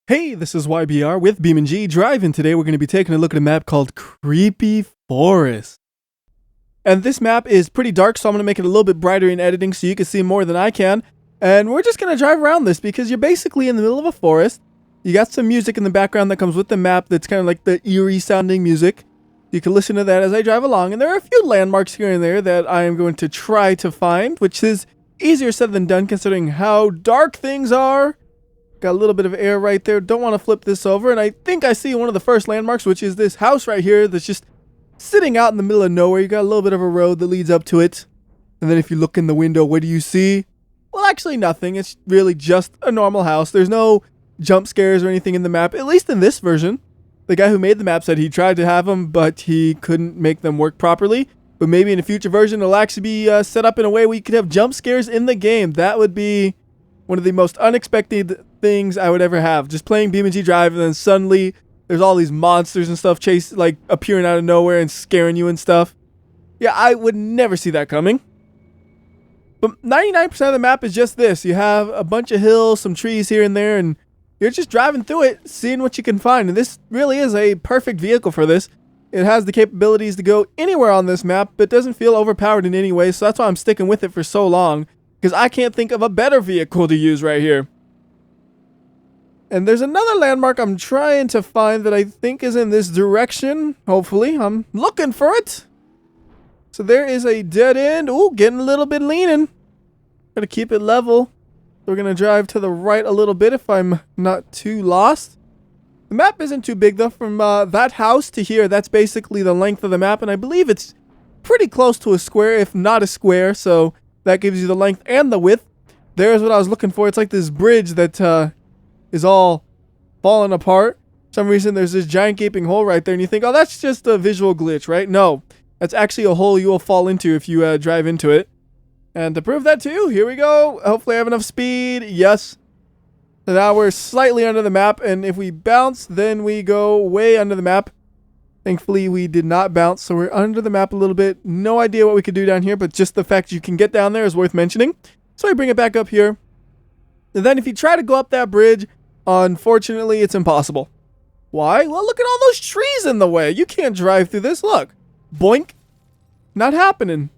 Hey, this is WhyBeAre with BeamNG.drive, and today we're going to be taking a look at a map called Creepy Forest. And this map is pretty dark, so I'm going to make it a little bit brighter in editing so you can see more than I can. And we're just going to drive around this because you're basically in the middle of a forest. You got some music in the background that comes with the map that's kind of like the eerie sounding music. You can listen to that as I drive along, and there are a few landmarks here and there that I am going to try to find, which is easier said than done considering how dark things are. Got a little bit of air right there. Don't want to flip this over. And I think I see one of the first landmarks, which is this house right here that's just sitting out in the middle of nowhere. You got a little bit of a road that leads up to it. And then if you look in the window, what do you see? Well, actually nothing. It's really just a normal house. There's no jump scares or anything in the map, at least in this version. The guy who made the map said he tried to have them, but he couldn't make them work properly. But maybe in a future version, it'll actually be set up in a way where you could have jump scares in the game. That would be one of the most unexpected things I would ever have. Just playing BeamNG.drive and then suddenly there's all these monsters and stuff appearing out of nowhere and scaring you and stuff. Yeah, I would never see that coming. But 99% of the map is just this. You have a bunch of hills, some trees here and there, and you're just driving through it, seeing what you can find. And this really is a perfect vehicle for this. It has the capabilities to go anywhere on this map, but doesn't feel overpowered in any way. So that's why I'm sticking with it for so long, because I can't think of a better vehicle to use right here. And there's another landmark I'm trying to find that I think is in this direction. Hopefully. I'm looking for it. So there is a dead end. Ooh, getting a little bit leaning. Gotta keep it level. We're gonna drive to the right a little bit if I'm not too lost. The map isn't too big though. From that house to here, that's basically the length of the map. And I believe it's pretty close to a square, if not a square. So that gives you the length and the width. There's what I was looking for. It's like this bridge that is all falling apart. For some reason, there's this giant gaping hole right there, and you think, oh, that's just a visual glitch, right? No, that's actually a hole you will fall into if you drive into it. And to prove that to you, here we go. Hopefully I have enough speed. Yes. So now we're slightly under the map, and if we bounce, then we go way under the map. Thankfully, we did not bounce, so we're under the map a little bit. No idea what we could do down here, but just the fact you can get down there is worth mentioning. So I bring it back up here. And then if you try to go up that bridge, unfortunately, it's impossible. Why? Well, look at all those trees in the way. You can't drive through this. Look. Boink. Not happening.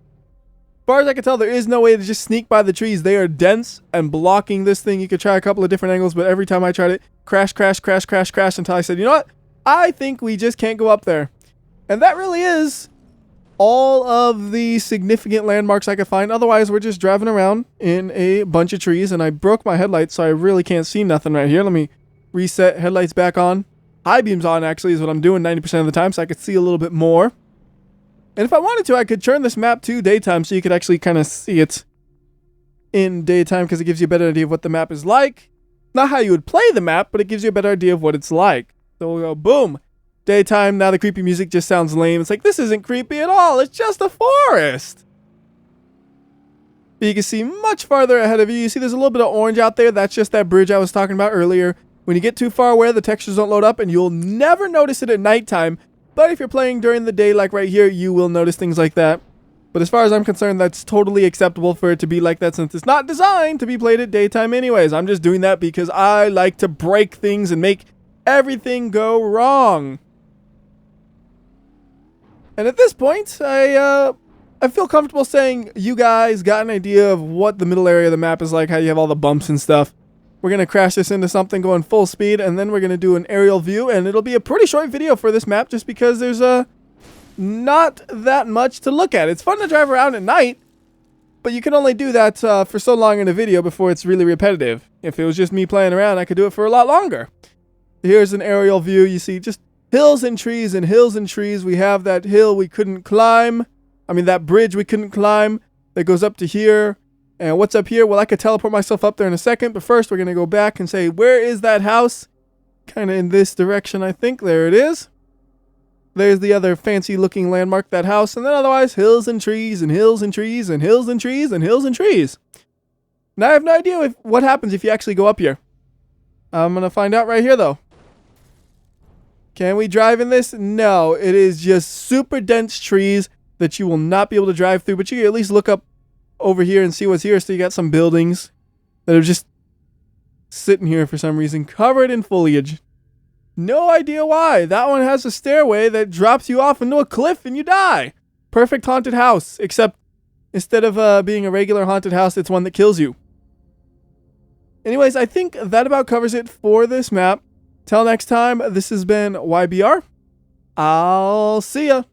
As far as I can tell, there is no way to just sneak by the trees. They are dense and blocking this thing. You could try a couple of different angles, but every time I tried it, crash, crash, crash, crash, crash, until I said, you know what? I think we just can't go up there. And that really is all of the significant landmarks I could find. Otherwise, we're just driving around in a bunch of trees, and I broke my headlights, so I really can't see nothing right here. Let me reset headlights back on. High beams on, actually, is what I'm doing 90% of the time, so I could see a little bit more. And if I wanted to, I could turn this map to daytime, so you could actually kind of see it in daytime, because it gives you a better idea of what the map is like. Not how you would play the map, but it gives you a better idea of what it's like. So we'll go, boom. Daytime, now the creepy music just sounds lame. It's like, this isn't creepy at all. It's just a forest. But you can see much farther ahead of you. You see there's a little bit of orange out there. That's just that bridge I was talking about earlier. When you get too far away, the textures don't load up, and you'll never notice it at nighttime. But if you're playing during the day, like right here, you will notice things like that. But as far as I'm concerned, that's totally acceptable for it to be like that, since it's not designed to be played at daytime anyways. I'm just doing that because I like to break things and make everything go wrong. And at this point, I feel comfortable saying you guys got an idea of what the middle area of the map is like, how you have all the bumps and stuff. We're going to crash this into something going full speed, and then we're going to do an aerial view, and it'll be a pretty short video for this map just because there's not that much to look at. It's fun to drive around at night, but you can only do that for so long in a video before it's really repetitive. If it was just me playing around, I could do it for a lot longer. Here's an aerial view. You see just hills and trees and hills and trees. We have that hill we couldn't climb. I mean, that bridge we couldn't climb that goes up to here. And what's up here? Well, I could teleport myself up there in a second. But first, we're going to go back and say, where is that house? Kind of in this direction, I think. There it is. There's the other fancy looking landmark, that house. And then otherwise, hills and trees and hills and trees and hills and trees and hills and trees. Now, I have no idea what happens if you actually go up here. I'm going to find out right here, though. Can we drive in this? No, it is just super dense trees that you will not be able to drive through, but you can at least look up over here and see what's here. So you got some buildings that are just sitting here for some reason, covered in foliage. No idea why. That one has a stairway that drops you off into a cliff and you die. Perfect haunted house, except instead of being a regular haunted house, it's one that kills you. Anyways, I think that about covers it for this map. Till next time, this has been WhyBeAre. I'll see ya.